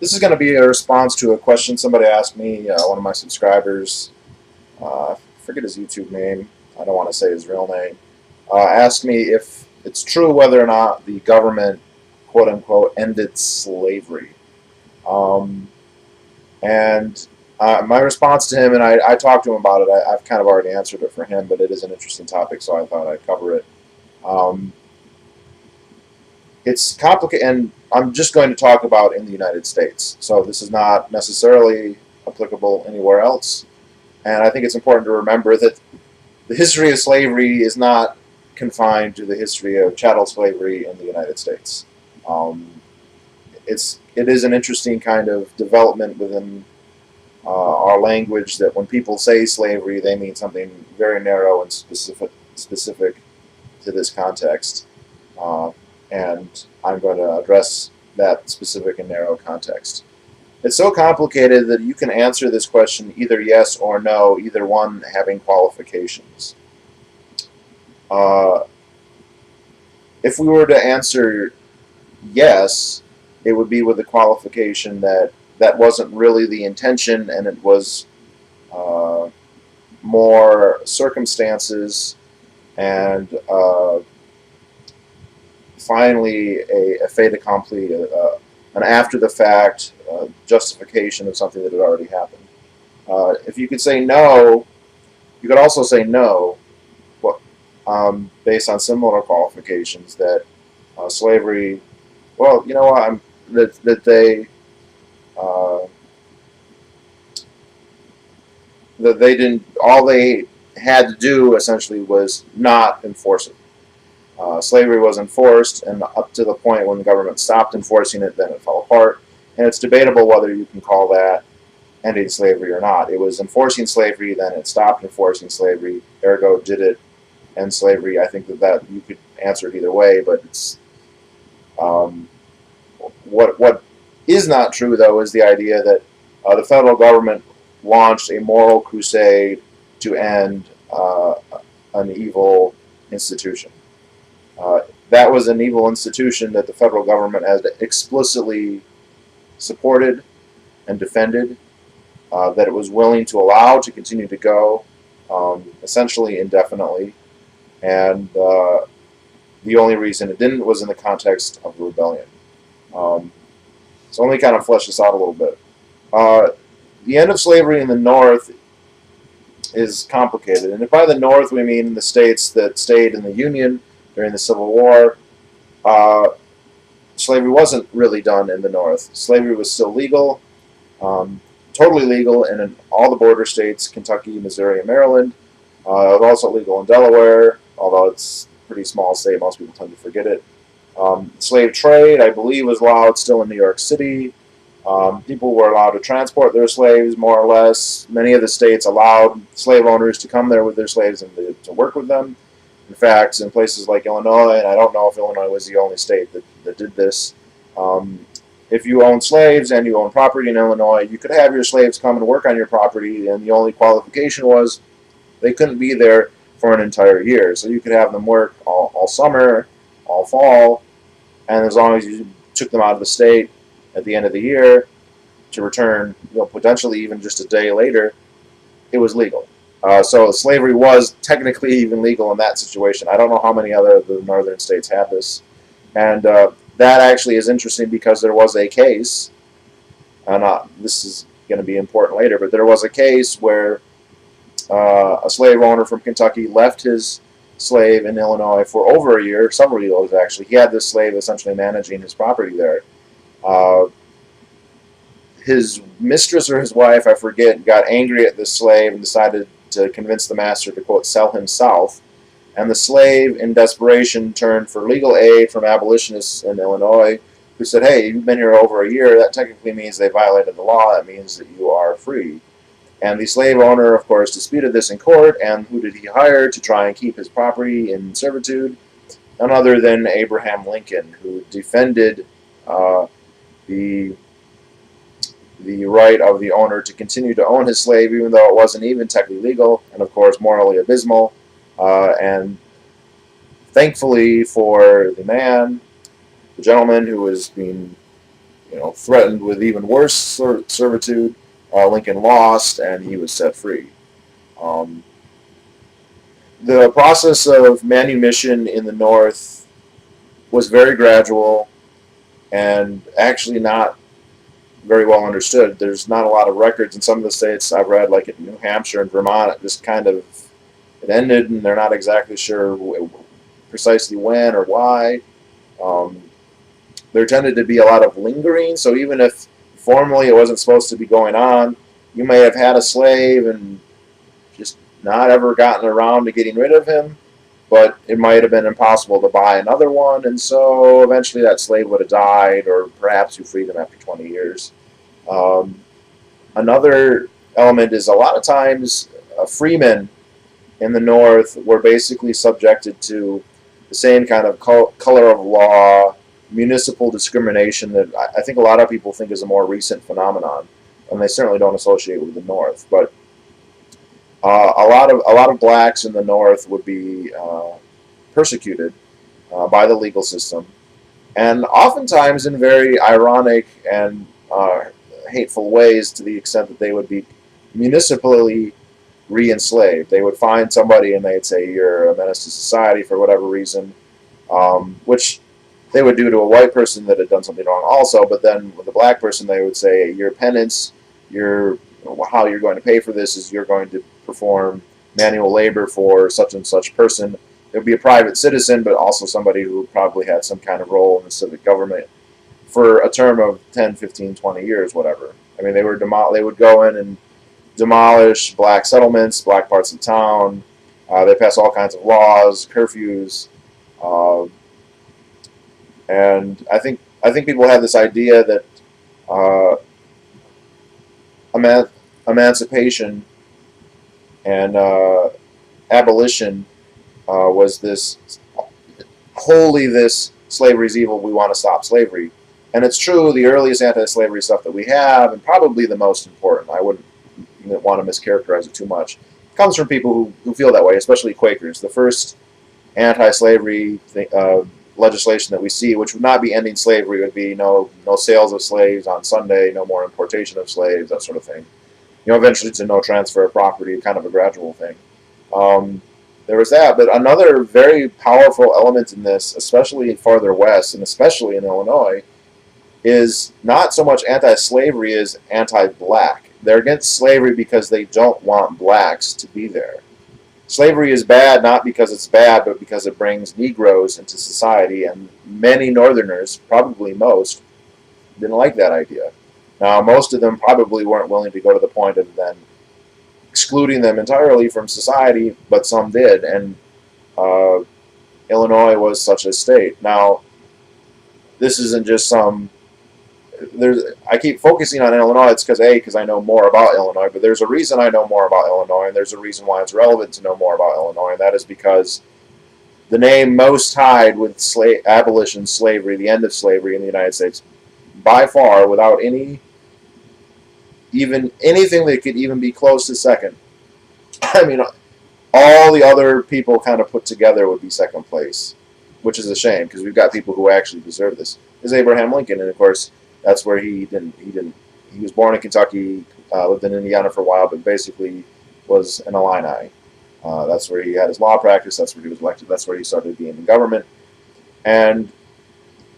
This is going to be a response to a question somebody asked me, one of my subscribers. I forget his YouTube name. I don't want to say his real name. Asked me if it's true whether or not the government, quote unquote, ended slavery. Um, and my response to him, and I talked to him about it, I've kind of already answered it for him, but it is an interesting topic, so I thought I'd cover it. Um, it's complicated, and I'm just going to talk about in the United States. So this is not necessarily applicable anywhere else. And I think it's important to remember that the history of slavery is not confined to the history of chattel slavery in the United States. Um, it is an interesting kind of development within our language that when people say slavery, they mean something very narrow and specific to this context. And I'm going to address that specific and narrow context. It's so complicated that you can answer this question either yes or no, either one having qualifications. If we were to answer yes, it would be with the qualification that that wasn't really the intention, and it was more circumstances and finally a fait accompli, an after-the-fact justification of something that had already happened. If you could say no, you could also say no, based on similar qualifications, that slavery, well, you know what, that they didn't, all they had to do essentially was not enforce it. Slavery was enforced, and up to the point when the government stopped enforcing it, then it fell apart. And it's debatable whether you can call that ending slavery or not. It was enforcing slavery, then it stopped enforcing slavery, ergo did it end slavery. I think that you could answer it either way, but it's what is not true, though, is the idea that the federal government launched a moral crusade to end an evil institution. That was an evil institution that the federal government has explicitly supported and defended, that it was willing to allow to continue to go, essentially indefinitely, and the only reason it didn't was in the context of the rebellion. So let me kind of flesh this out a little bit. The end of slavery in the North is complicated, and if by the North we mean the states that stayed in the Union during the Civil War, slavery wasn't really done in the North. Slavery was still legal, totally legal in all the border states, Kentucky, Missouri, and Maryland. It was also legal in Delaware, although it's a pretty small state. Most people tend to forget it. Slave trade, I believe, was allowed still in New York City. People were allowed to transport their slaves, more or less. Many of the states allowed slave owners to come there with their slaves and to work with them. In fact, in places like Illinois, and I don't know if Illinois was the only state that did this, if you owned slaves and you owned property in Illinois, you could have your slaves come and work on your property, and the only qualification was they couldn't be there for an entire year. So you could have them work all summer, all fall, and as long as you took them out of the state at the end of the year to return, potentially even just a day later, it was legal. So slavery was technically even legal in that situation. I don't know how many other of the northern states had this. And that actually is interesting because there was a case, and this is going to be important later, but there was a case where a slave owner from Kentucky left his slave in Illinois for over a year, several years actually. He had this slave essentially managing his property there. His mistress or his wife, I forget, got angry at this slave and decided to convince the master to, quote, sell him south. And the slave, in desperation, turned for legal aid from abolitionists in Illinois, who said, hey, you've been here over a year. That technically means they violated the law. That means that you are free. And the slave owner, of course, disputed this in court, and who did he hire to try and keep his property in servitude? None other than Abraham Lincoln, who defended the right of the owner to continue to own his slave, even though it wasn't even technically legal, and of course morally abysmal. And thankfully for the man, the gentleman who was being threatened with even worse servitude, Lincoln lost, and he was set free. Um, the process of manumission in the North was very gradual and actually not very well understood. There's not a lot of records in some of the states I've read, like in New Hampshire and Vermont. It just kind of it ended, and they're not exactly sure precisely when or why. Um, there tended to be a lot of lingering, so even if formally it wasn't supposed to be going on, you may have had a slave and just not ever gotten around to getting rid of him, but it might have been impossible to buy another one, and so eventually that slave would have died, or perhaps you freed him after 20 years. Um, Another element is a lot of times freemen in the North were basically subjected to the same kind of color of law, municipal discrimination that I think a lot of people think is a more recent phenomenon, and they certainly don't associate with the North. But a lot of blacks in the North would be persecuted by the legal system, and oftentimes in very ironic and hateful ways, to the extent that they would be municipally re-enslaved. They would find somebody and they'd say, "You're a menace to society," for whatever reason, which they would do to a white person that had done something wrong also. But then with a black person, they would say, "Your penance, how you're going to pay for this is you're going to perform manual labor for such and such person." It would be a private citizen, but also somebody who probably had some kind of role in the civic government for a term of 10, 15, 20 years, whatever. I mean, they would go in and demolish black settlements, black parts of town. They pass all kinds of laws, curfews, uh, and I think people have this idea that uh, emancipation and abolition was this wholly this slavery's evil. We want to stop slavery, and it's true. The earliest anti-slavery stuff that we have, and probably the most important, I wouldn't want to mischaracterize it too much, comes from people who feel that way, especially Quakers. The first anti-slavery legislation that we see, which would not be ending slavery, would be no sales of slaves on Sunday, no more importation of slaves, that sort of thing. Eventually to no transfer of property, kind of a gradual thing. There was that, but another very powerful element in this, especially farther west, and especially in Illinois, is not so much anti-slavery as anti-black. They're against slavery because they don't want blacks to be there. Slavery is bad not because it's bad, but because it brings Negroes into society, and many Northerners, probably most, didn't like that idea. Now, most of them probably weren't willing to go to the point of then excluding them entirely from society, but some did, and Illinois was such a state. Now, this isn't just some... I keep focusing on Illinois. It's because I know more about Illinois, but there's a reason I know more about Illinois, and there's a reason why it's relevant to know more about Illinois, and that is because the name most tied with abolition, slavery, the end of slavery in the United States, by far, without anything that could even be close to second. I mean, all the other people kind of put together would be second place, which is a shame because we've got people who actually deserve this. Is Abraham Lincoln, and of course that's where he was born in Kentucky, lived in Indiana for a while, but basically was an Illini. That's where he had his law practice. That's where he was elected. That's where he started being in government. And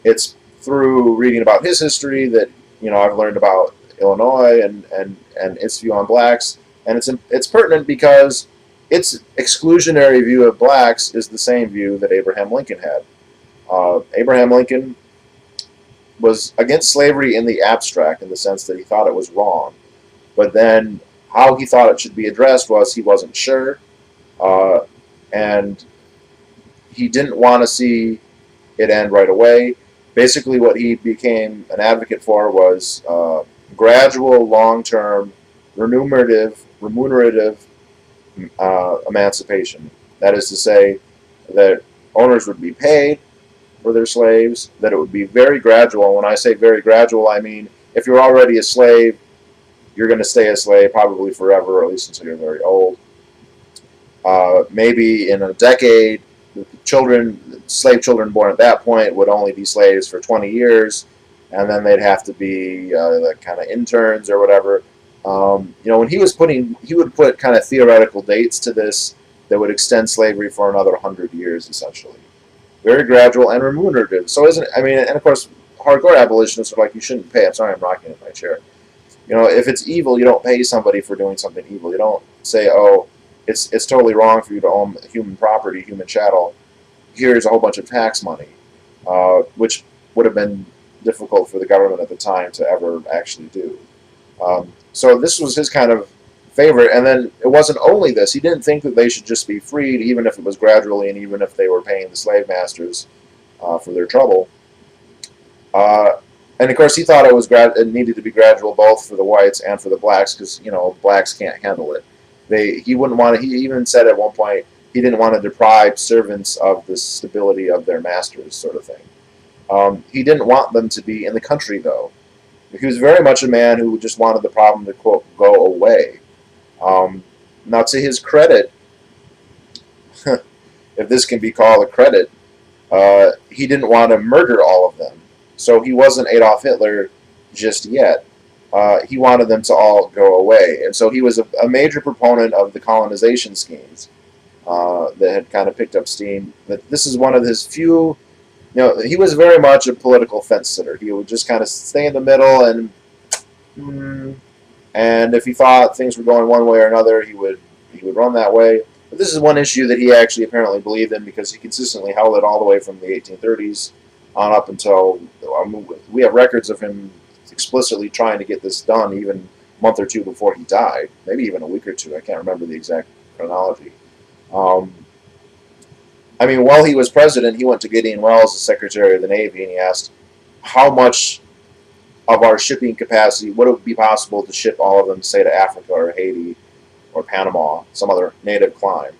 it's through reading about his history that I've learned about Illinois and its view on blacks. And it's pertinent because its exclusionary view of blacks is the same view that Abraham Lincoln had. Abraham Lincoln was against slavery in the abstract, in the sense that he thought it was wrong. But then how he thought it should be addressed was he wasn't sure, and he didn't want to see it end right away. Basically what he became an advocate for was gradual, long-term, remunerative emancipation. That is to say that owners would be paid for their slaves, that it would be very gradual. When I say very gradual, I mean if you're already a slave, you're going to stay a slave probably forever, or at least until you're very old. Maybe in a decade, slave children born at that point would only be slaves for 20 years, and then they'd have to be the kind of interns or whatever. When he would put kind of theoretical dates to this that would extend slavery for another 100 years, essentially. Very gradual and remunerative. So and of course, hardcore abolitionists are like, you shouldn't pay. I'm sorry, I'm rocking in my chair. If it's evil, you don't pay somebody for doing something evil. You don't say, oh, it's totally wrong for you to own human property, human chattel. Here's a whole bunch of tax money, which would have been difficult for the government at the time to ever actually do. So this was his kind of favorite. And then it wasn't only this. He didn't think that they should just be freed, even if it was gradually and even if they were paying the slave masters for their trouble. And of course, he thought it needed to be gradual both for the whites and for the blacks, because blacks can't handle it. He wouldn't want to. He even said at one point he didn't want to deprive servants of the stability of their masters, sort of thing. He didn't want them to be in the country, though. He was very much a man who just wanted the problem to, quote, go away. Now, to his credit, if this can be called a credit, he didn't want to murder all of them. So he wasn't Adolf Hitler just yet. He wanted them to all go away. And so he was a major proponent of the colonization schemes that had kind of picked up steam. But this is one of his few, he was very much a political fence sitter. He would just kind of stay in the middle, and if he thought things were going one way or another, he would run that way. But this is one issue that he actually apparently believed in, because he consistently held it all the way from the 1830s on up until, we have records of him explicitly trying to get this done even a month or two before he died, maybe even a week or two. I can't remember the exact chronology. While he was president, he went to Gideon Welles, the Secretary of the Navy, and he asked, how much of our shipping capacity would it be possible to ship all of them, say, to Africa or Haiti or Panama, some other native clime?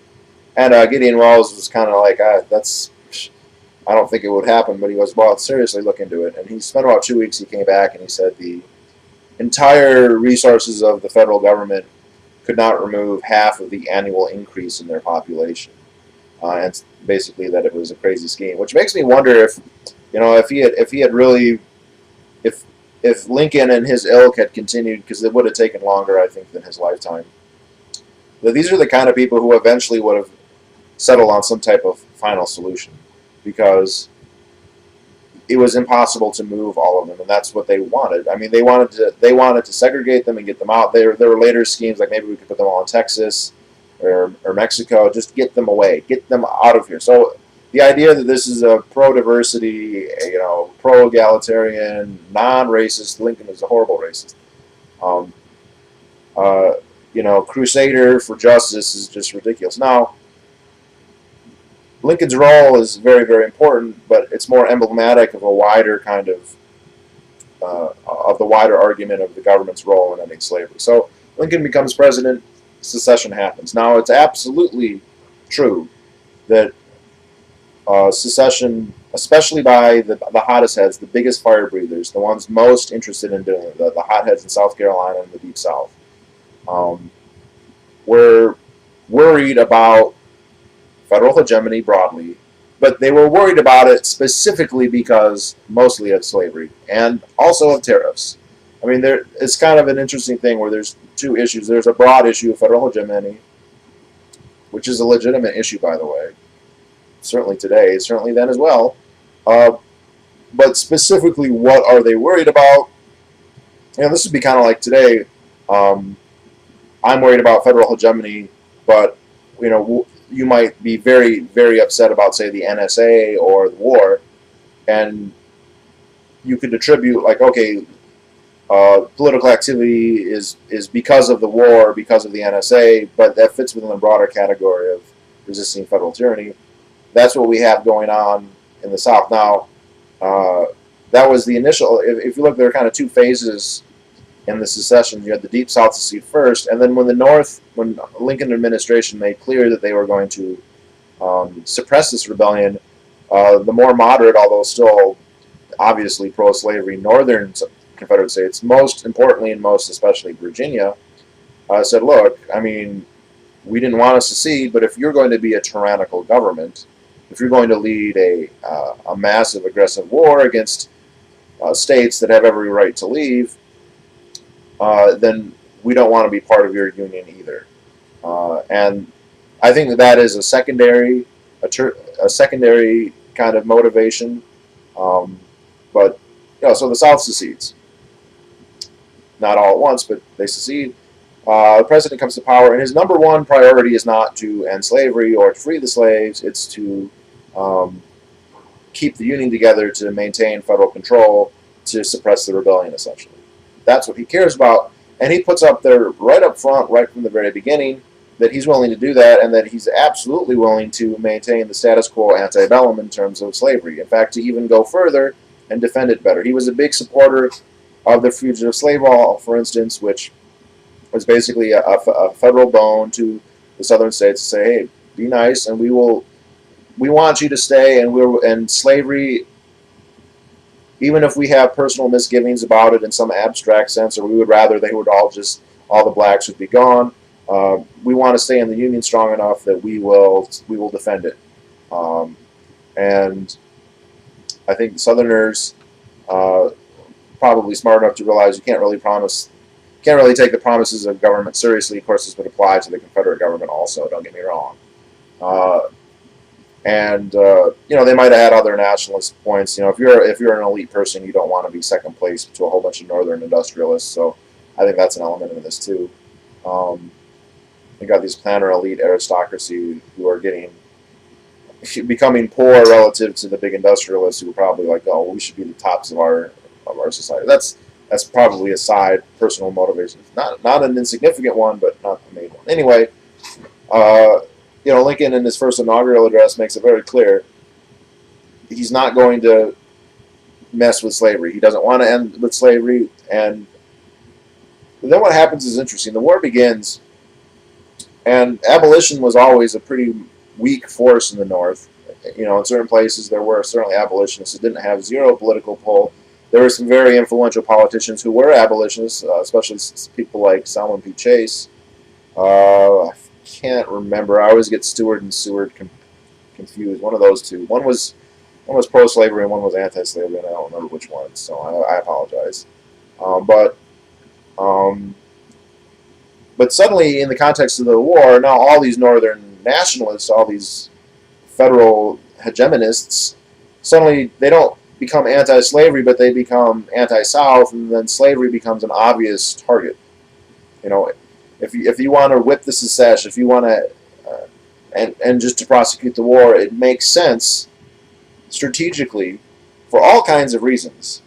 And Gideon Welles was kind of like, I don't think it would happen, but he was, well, seriously look into it. And he spent about 2 weeks. He came back and he said the entire resources of the federal government could not remove half of the annual increase in their population. And basically that it was a crazy scheme, which makes me wonder if Lincoln and his ilk had continued, because it would have taken longer, I think, than his lifetime. That these are the kind of people who eventually would have settled on some type of final solution, because it was impossible to move all of them, and that's what they wanted. They wanted to segregate them and get them out. There were later schemes like maybe we could put them all in Texas or Mexico, just get them away, get them out of here. So the idea that this is a pro-diversity, pro-egalitarian, non-racist, Lincoln is a horrible racist, crusader for justice is just ridiculous. Now, Lincoln's role is very, very important, but it's more emblematic of a wider kind of the wider argument of the government's role in ending slavery. So Lincoln becomes president, secession happens. Now, it's absolutely true that secession, especially by the hottest heads, the biggest fire breathers, the ones most interested in doing it, the hotheads in South Carolina and the Deep South, were worried about federal hegemony broadly, but they were worried about it specifically because mostly of slavery and also of tariffs. It's kind of an interesting thing where there's two issues. There's a broad issue of federal hegemony, which is a legitimate issue, by the way. Certainly today, certainly then as well. But specifically, what are they worried about? This would be kind of like today. I'm worried about federal hegemony, but you might be very, very upset about, say, the NSA or the war, and you could attribute, like, okay, political activity is because of the war, because of the NSA, but that fits within the broader category of resisting federal tyranny. That's what we have going on in the South. Now, that was the initial, if you look, there are kind of two phases in the secession. You had the Deep South secede first, and then when the Lincoln administration made clear that they were going to suppress this rebellion, the more moderate, although still obviously pro-slavery, northern Confederate states, most importantly and most especially Virginia, said, look, we didn't want to secede, but if you're going to be a tyrannical government, if you're going to lead a massive aggressive war against states that have every right to leave, then we don't want to be part of your union either. And I think that that is a secondary kind of motivation. Um, but so the South secedes, not all at once, but they secede. The president comes to power, and his number one priority is not to end slavery or to free the slaves. It's to um, keep the Union together, to maintain federal control, to suppress the rebellion, essentially. That's what he cares about. And he puts up there right up front, right from the very beginning, that he's willing to do that, and that he's absolutely willing to maintain the status quo antebellum in terms of slavery. In fact, to even go further and defend it better. He was a big supporter of the Fugitive Slave Law, for instance, which was basically a federal bone to the southern states to say, hey, be nice, and we want you to stay, and slavery, even if we have personal misgivings about it in some abstract sense, or we would rather they would all the blacks would be gone, we want to stay in the Union strong enough that we will defend it. And I think the Southerners probably smart enough to realize you can't really take the promises of government seriously. Of course, this would apply to the Confederate government also. Don't get me wrong. They might have had other nationalist points. If you're an elite person, you don't want to be second place to a whole bunch of northern industrialists. So I think that's an element in this too. You got these planter elite aristocracy who are becoming poor relative to the big industrialists who are probably like, oh, we should be the tops of our society. That's probably a side personal motivation. Not an insignificant one, but not the main one. Anyway. Lincoln in his first inaugural address makes it very clear he's not going to mess with slavery. He doesn't want to end with slavery. And then what happens is interesting. The war begins, and abolition was always a pretty weak force in the North. In certain places there were certainly abolitionists that didn't have zero political pull. There were some very influential politicians who were abolitionists, especially people like Salmon P. Chase. I can't remember. I always get Stewart and Seward confused. One of those two. One was pro-slavery and one was anti-slavery, and I don't remember which one. So I apologize. But suddenly, in the context of the war, now all these northern nationalists, all these federal hegemonists, suddenly they don't become anti-slavery, but they become anti-South, and then slavery becomes an obvious target. If you want to whip the secession, if you want to, and just to prosecute the war, it makes sense strategically for all kinds of reasons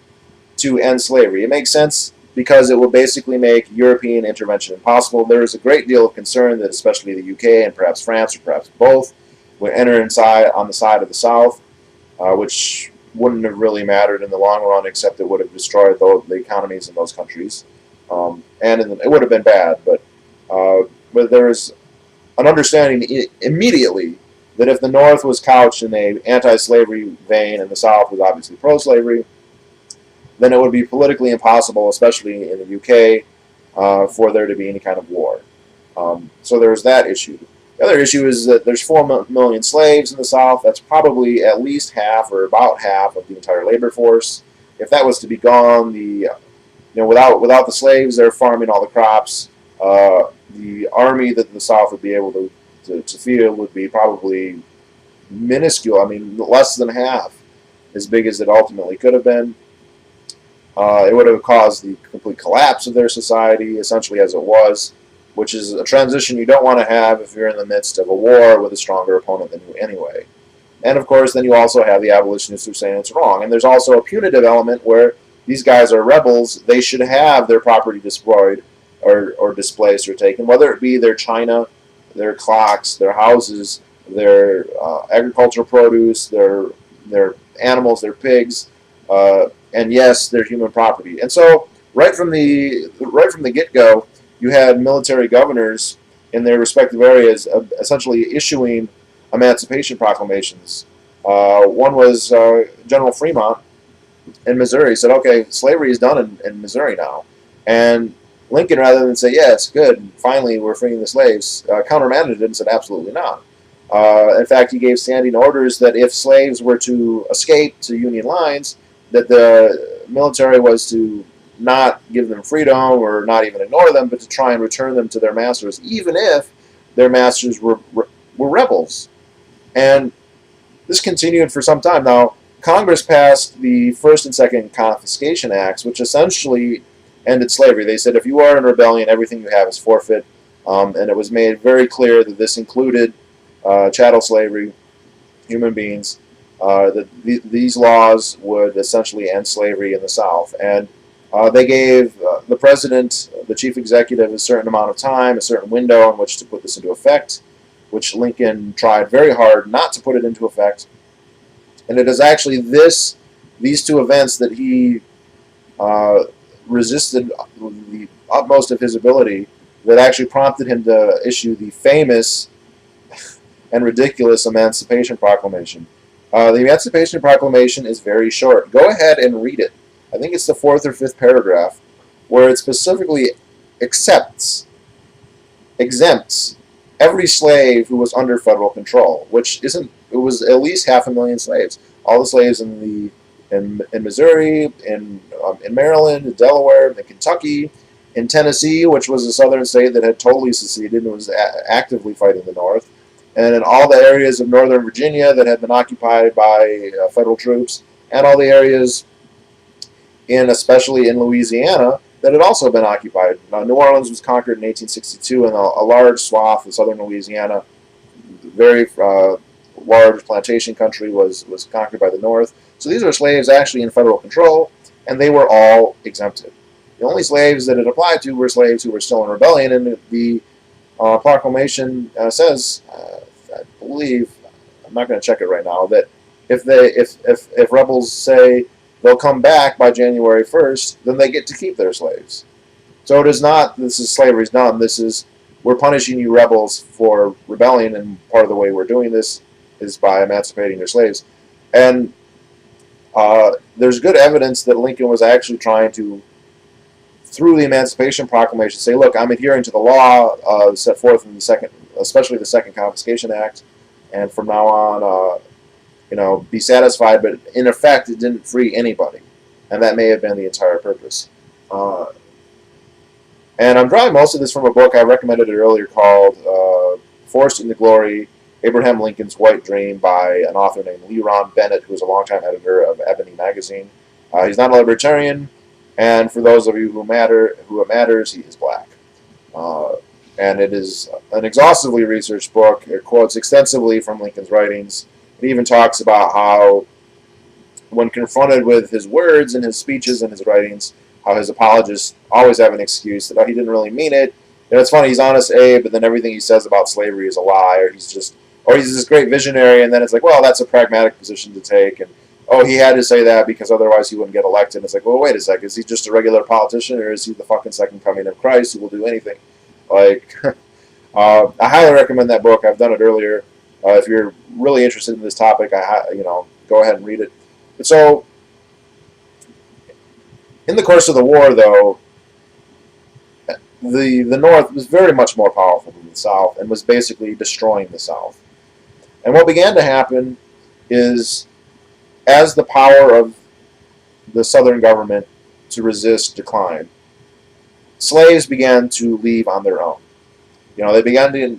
to end slavery. It makes sense because it will basically make European intervention impossible. There is a great deal of concern that especially the UK and perhaps France or perhaps both would enter on the side of the South, which wouldn't have really mattered in the long run, except it would have destroyed the economies in those countries. It would have been bad, but there is an understanding immediately that if the North was couched in an anti-slavery vein and the South was obviously pro-slavery, then it would be politically impossible, especially in the UK, for there to be any kind of war. So there's that issue. The other issue is that there's 4 million slaves in the South. That's probably at least half or about half of the entire labor force. If that was to be gone, without the slaves, they're farming all the crops. The army that the South would be able to field would be probably minuscule. I mean, less than half as big as it ultimately could have been. It would have caused the complete collapse of their society, essentially as it was, which is a transition you don't want to have if you're in the midst of a war with a stronger opponent than you anyway. And of course, then you also have the abolitionists who are saying it's wrong. And there's also a punitive element where these guys are rebels. They should have their property destroyed or displaced or taken, whether it be their china, their clocks, their houses, their agricultural produce, their animals, their pigs, and yes, their human property. And so, right from the get-go, you had military governors in their respective areas essentially issuing emancipation proclamations. One was General Fremont in Missouri said, "Okay, slavery is done in Missouri now," and Lincoln, rather than say, yes, good, finally we're freeing the slaves, countermanded it and said, absolutely not. In fact, he gave standing orders that if slaves were to escape to Union lines, that the military was to not give them freedom or not even ignore them, but to try and return them to their masters, even if their masters were rebels. And this continued for some time. Now, Congress passed the First and Second Confiscation Acts, which essentially ended slavery. They said if you are in rebellion, everything you have is forfeit. And it was made very clear that this included chattel slavery, human beings. That these laws would essentially end slavery in the South. And they gave the president, the chief executive, a certain amount of time, a certain window in which to put this into effect, which Lincoln tried very hard not to put it into effect. And it is actually these two events that he resisted the utmost of his ability that actually prompted him to issue the famous and ridiculous Emancipation Proclamation. The Emancipation Proclamation is very short. Go ahead and read it. I think it's the 4th or 5th paragraph, where it specifically exempts every slave who was under federal control, which isn't. It was at least 500,000 slaves. All the slaves in Missouri, in Maryland, in Delaware, in Kentucky, in Tennessee, which was a southern state that had totally seceded and was actively fighting the North, and in all the areas of northern Virginia that had been occupied by federal troops, and all the areas especially in Louisiana that had also been occupied. New Orleans was conquered in 1862, and a large swath of southern Louisiana, very large plantation country, was conquered by the North. So these were slaves actually in federal control, and they were all exempted. The only slaves that it applied to were slaves who were still in rebellion, and the proclamation says, I believe, I'm not going to check it right now, that if rebels say they'll come back by January 1st, then they get to keep their slaves. So it is not, this is slavery's done, this is, we're punishing you rebels for rebellion, and part of the way we're doing this is by emancipating your slaves. And there's good evidence that Lincoln was actually trying to, through the Emancipation Proclamation, say, look, I'm adhering to the law set forth in the second, especially the Second Confiscation Act, and from now on, be satisfied. But in effect, it didn't free anybody, and that may have been the entire purpose. And I'm drawing most of this from a book I recommended it earlier called Forced into Glory, Abraham Lincoln's White Dream, by an author named Leron Bennett, who was a longtime editor of Ebony magazine. He's not a libertarian, and for those of you who it matters, he is black. And it is an exhaustively researched book. It quotes extensively from Lincoln's writings. It even talks about how, when confronted with his words and his speeches and his writings, how his apologists always have an excuse that he didn't really mean it. It's funny, he's honest Abe, but then everything he says about slavery is a lie, or he's this great visionary, and then it's like, well, that's a pragmatic position to take, and he had to say that because otherwise he wouldn't get elected. And it's like, well, wait a second, is he just a regular politician, or is he the fucking second coming of Christ who will do anything? Like, I highly recommend that book. I've done it earlier. If you're really interested in this topic, go ahead and read it. And so, in the course of the war, though, the North was very much more powerful than the South and was basically destroying the South. And what began to happen is, as the power of the Southern government to resist declined, slaves began to leave on their own. They began to,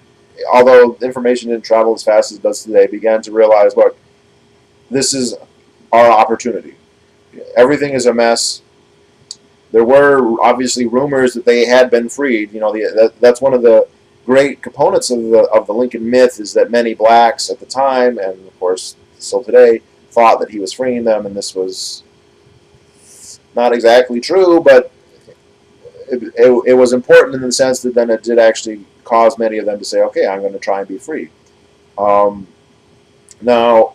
although information didn't travel as fast as it does today, began to realize, look, this is our opportunity. Everything is a mess. There were obviously rumors that they had been freed. That's one of the great components of the Lincoln myth, is that many blacks at the time, and of course still today, thought that he was freeing them, and this was not exactly true, but it was important in the sense that then it did actually cause many of them to say, okay, I'm going to try and be free. Now,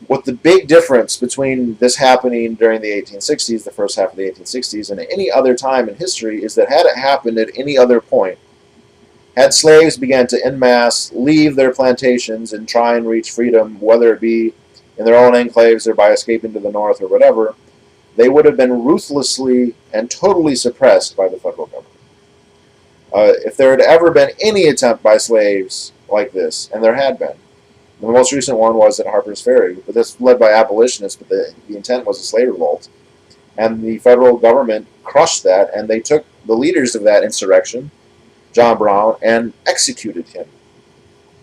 what the big difference between this happening during the 1860s, the first half of the 1860s, and any other time in history is that had it happened at any other point, had slaves began to en masse leave their plantations and try and reach freedom, whether it be in their own enclaves or by escaping to the North or whatever, they would have been ruthlessly and totally suppressed by the federal government. If there had ever been any attempt by slaves like this, and there had been, the most recent one was at Harper's Ferry, but this led by abolitionists, but the intent was a slave revolt. And the federal government crushed that, and they took the leaders of that insurrection, John Brown, and executed him,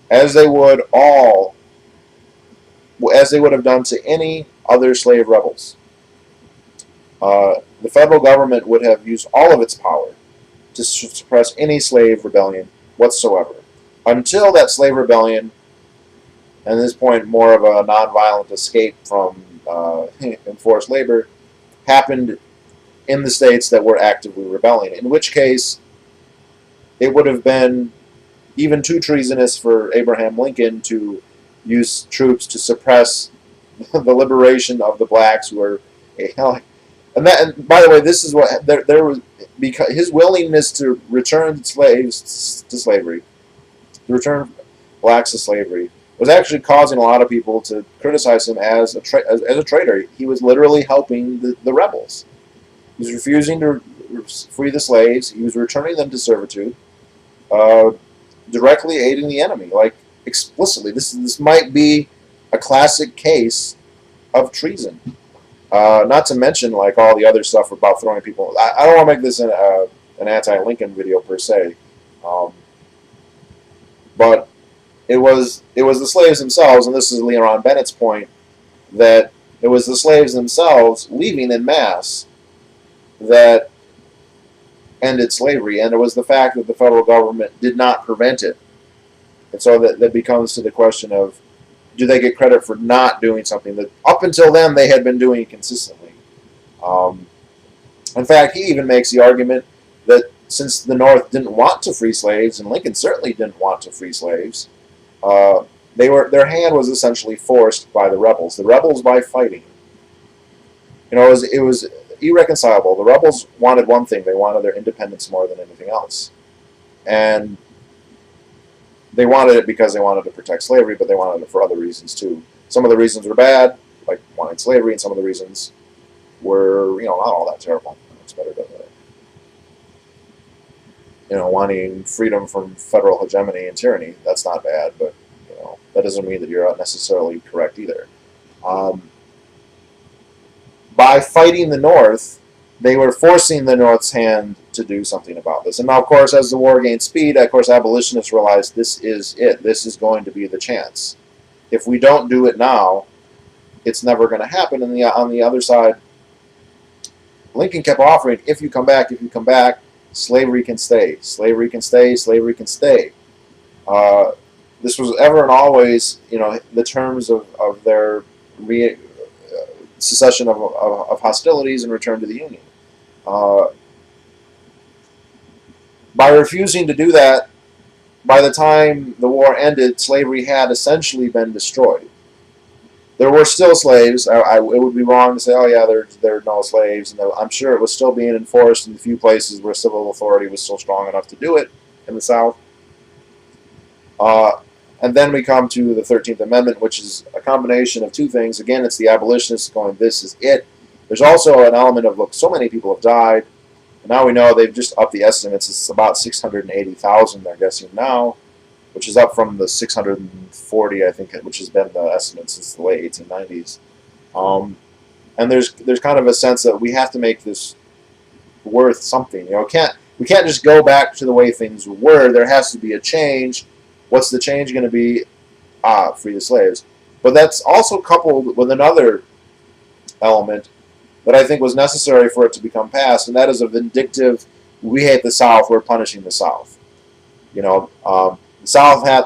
as they would have done to any other slave rebels. The federal government would have used all of its power to suppress any slave rebellion whatsoever, until that slave rebellion, and at this point more of a nonviolent escape from enforced labor, happened in the states that were actively rebelling, in which case it would have been even too treasonous for Abraham Lincoln to use troops to suppress the liberation of the blacks who were, and by the way, this is what there was, because his willingness to return slaves to slavery, to return blacks to slavery, was actually causing a lot of people to criticize him as a traitor. He was literally helping the rebels. He was refusing to free the slaves. He was returning them to servitude, directly aiding the enemy, like explicitly. This might be a classic case of treason. Not to mention like all the other stuff about throwing people. I don't want to make this an anti-Lincoln video per se, but it was the slaves themselves, and this is Leon Bennett's point, that it was the slaves themselves leaving en masse that ended slavery, and it was the fact that the federal government did not prevent it. And so that becomes to the question of, do they get credit for not doing something that up until then they had been doing consistently? In fact, he even makes the argument that since the North didn't want to free slaves, and Lincoln certainly didn't want to free slaves, their hand was essentially forced by the rebels. The rebels by fighting. It was irreconcilable. The rebels wanted one thing: they wanted their independence more than anything else, and they wanted it because they wanted to protect slavery, but they wanted it for other reasons too. Some of the reasons were bad, like wanting slavery, and some of the reasons were, not all that terrible. It's better to, wanting freedom from federal hegemony and tyranny. That's not bad, but that doesn't mean that you're not necessarily correct either. By fighting the North, they were forcing the North's hand to do something about this. And now, of course, as the war gained speed, of course, abolitionists realized this is it. This is going to be the chance. If we don't do it now, it's never going to happen. And on the other side, Lincoln kept offering, if you come back, slavery can stay. Slavery can stay. Slavery can stay. This was ever and always, the terms of their cessation of hostilities and return to the Union. By refusing to do that, by the time the war ended, slavery had essentially been destroyed. There were still slaves. It would be wrong to say, oh yeah, there are no slaves. And I'm sure it was still being enforced in the few places where civil authority was still strong enough to do it in the South. And then we come to the 13th Amendment, which is a combination of two things. Again, it's the abolitionists going, this is it. There's also an element of, look, so many people have died. And now we know they've just upped the estimates. It's about 680,000, they're guessing now, which is up from the 640, I think, which has been the estimate since the late 1890s. And there's kind of a sense that we have to make this worth something. We can't just go back to the way things were. There has to be a change. What's the change going to be? Free the slaves. But that's also coupled with another element that I think was necessary for it to become passed, and that is a vindictive, we hate the South, we're punishing the South. The South had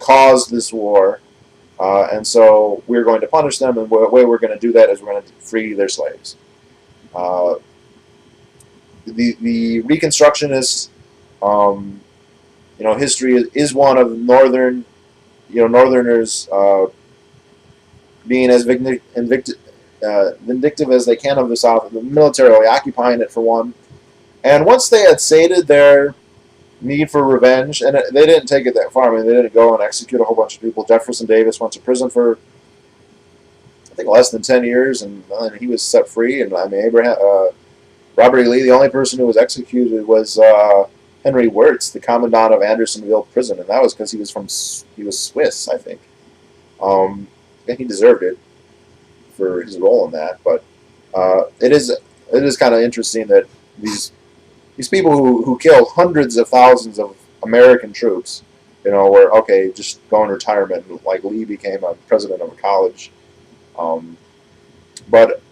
caused this war, and so we're going to punish them, and the way we're going to do that is we're going to free their slaves. The Reconstructionists, history is one of Northerners being as vindictive as they can of the South, militarily occupying it for one. And once they had sated their need for revenge, and they didn't take it that far. I mean, they didn't go and execute a whole bunch of people. Jefferson Davis went to prison for, I think, less than 10 years, and he was set free. And I mean, Robert E. Lee, the only person who was executed was Henry Wirtz, the commandant of Andersonville Prison, and that was because he was Swiss, I think. And he deserved it for his role in that. But it is it is kind of interesting that these people who killed hundreds of thousands of American troops, were okay, just go in retirement. Like Lee became a president of a college, but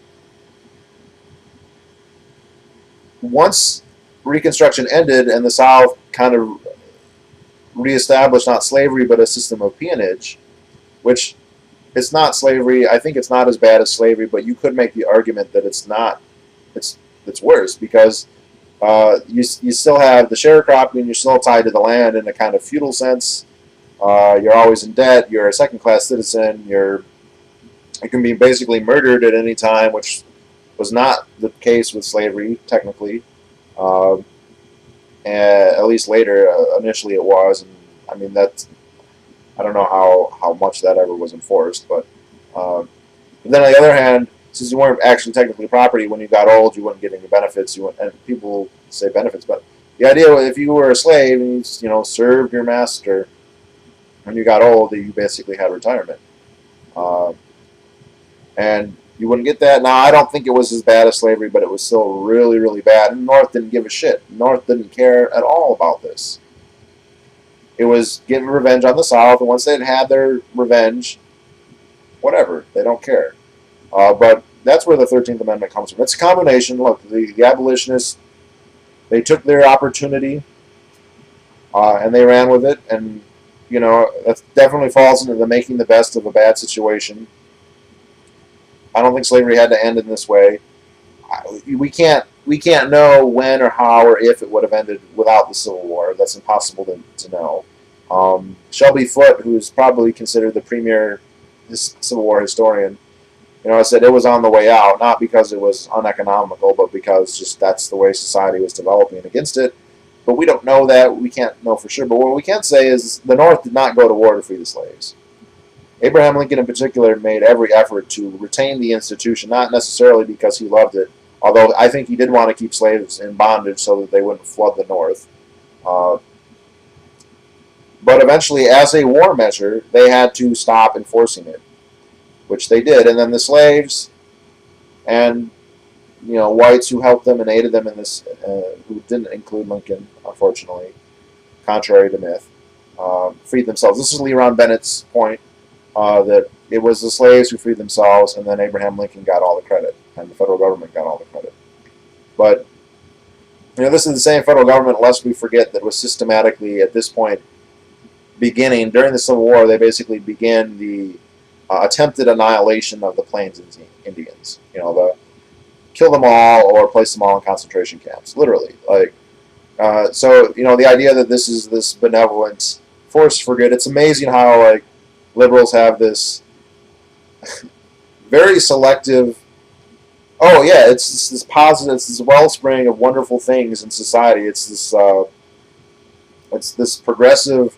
once Reconstruction ended and the South kind of reestablished not slavery but a system of peonage, which it's not slavery. I think it's not as bad as slavery, but you could make the argument that it's not. It's worse because you still have the sharecropping. You're still tied to the land in a kind of feudal sense. You're always in debt. You're a second-class citizen. You can be basically murdered at any time, which was not the case with slavery technically. At least later, initially it was, and I mean I don't know how much that ever was enforced, but then on the other hand, since you weren't actually technically property, when you got old, you wouldn't get any benefits. And people say benefits, but the idea was if you were a slave and you served your master, when you got old, you basically had retirement, and you wouldn't get that. Now, I don't think it was as bad as slavery, but it was still really, really bad. And the North didn't give a shit. The North didn't care at all about this. It was getting revenge on the South, and once they'd had their revenge, whatever, they don't care. But that's where the 13th Amendment comes from. It's a combination. Look, the abolitionists, they took their opportunity, and they ran with it, and, that definitely falls into the making the best of a bad situation. I don't think slavery had to end in this way. We can't know when or how or if it would have ended without the Civil War. That's impossible to know. Shelby Foote, who's probably considered the premier Civil War historian, said it was on the way out, not because it was uneconomical, but because just that's the way society was developing against it. But we don't know that. We can't know for sure. But what we can say is the North did not go to war to free the slaves. Abraham Lincoln in particular made every effort to retain the institution, not necessarily because he loved it, although I think he did want to keep slaves in bondage so that they wouldn't flood the North. But eventually, as a war measure, they had to stop enforcing it, which they did. And then the slaves and whites who helped them and aided them in this, who didn't include Lincoln, unfortunately, contrary to myth, freed themselves. This is Leron Bennett's point. That it was the slaves who freed themselves, and then Abraham Lincoln got all the credit, and the federal government got all the credit. But, this is the same federal government, lest we forget that was systematically, at this point, beginning, during the Civil War, they basically began the attempted annihilation of the Plains Indians. Kill them all or place them all in concentration camps, literally. So, the idea that this is this benevolent force for good, it's amazing how, liberals have this very selective, it's this positive, it's this wellspring of wonderful things in society. It's this progressive,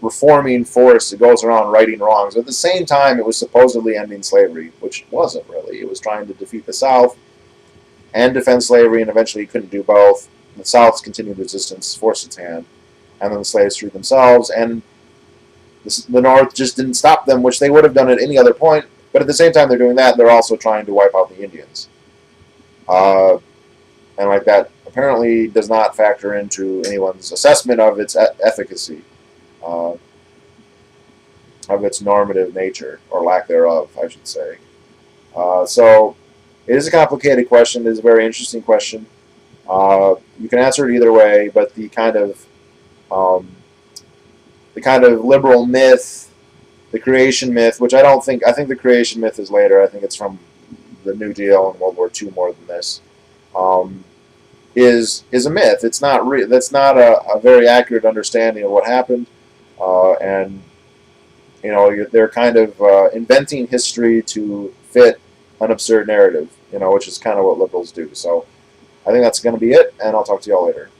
reforming force that goes around righting wrongs. At the same time, it was supposedly ending slavery, which wasn't really. It was trying to defeat the South and defend slavery, and eventually it couldn't do both. The South's continued resistance forced its hand, and then the slaves freed themselves, and the North just didn't stop them, which they would have done at any other point. But at the same time they're doing that, they're also trying to wipe out the Indians. And that apparently does not factor into anyone's assessment of its efficacy, of its normative nature, or lack thereof, I should say. So it is a complicated question. It is a very interesting question. You can answer it either way, but the kind of liberal myth, the creation myth, which I think the creation myth is later. I think it's from the New Deal and World War II more than this. Is a myth. It's not that's not a very accurate understanding of what happened, and they're kind of inventing history to fit an absurd narrative, which is kind of what liberals do. So I think that's going to be it, and I'll talk to y'all later.